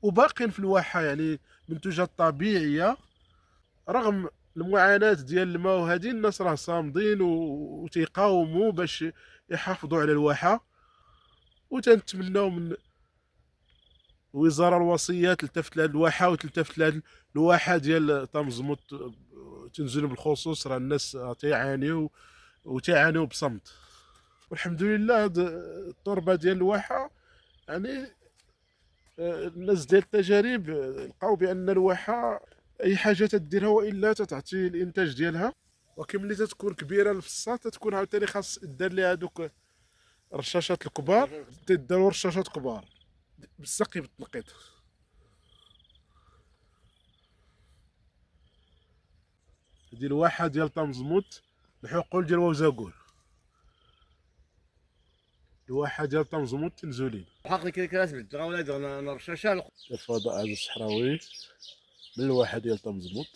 وباقين في الواحة، يعني منتوجات طبيعية. رغم المعاناة ديال الماء وهذه، الناس راه صامدين وتيقاوموا باش يحافظوا على الواحة. وتنتمناو من الوزارة الوصية تلتفت لهاد الواحة وتلتفت لهاد الواحة ديال طمزموت تنزل بالخصوص. راه الناس تيعانيو وتيعانيو بصمت. والحمد لله هاد التربة ديال الواحة، يعني الناس ديال التجارب لقاو بان الواحة اي حاجه تديرها والا تتعطي الانتاج ديالها. ولكن ملي تتكون كبيره الفصه تتكون عاوتاني خاص دار ليها هذوك الرشاشات الكبار، تداروا رشاشات كبار بالسقي بالتنقيط. هذه الواحه ديال طمزموت، الحقول ديال ووزاكول. الواحه ديال طمزموت تنزولين. حقي كي كنسبت غا ولاد انا الرشاشه الفضاء هذا الصحراوي من الواحه ديال طمزموت.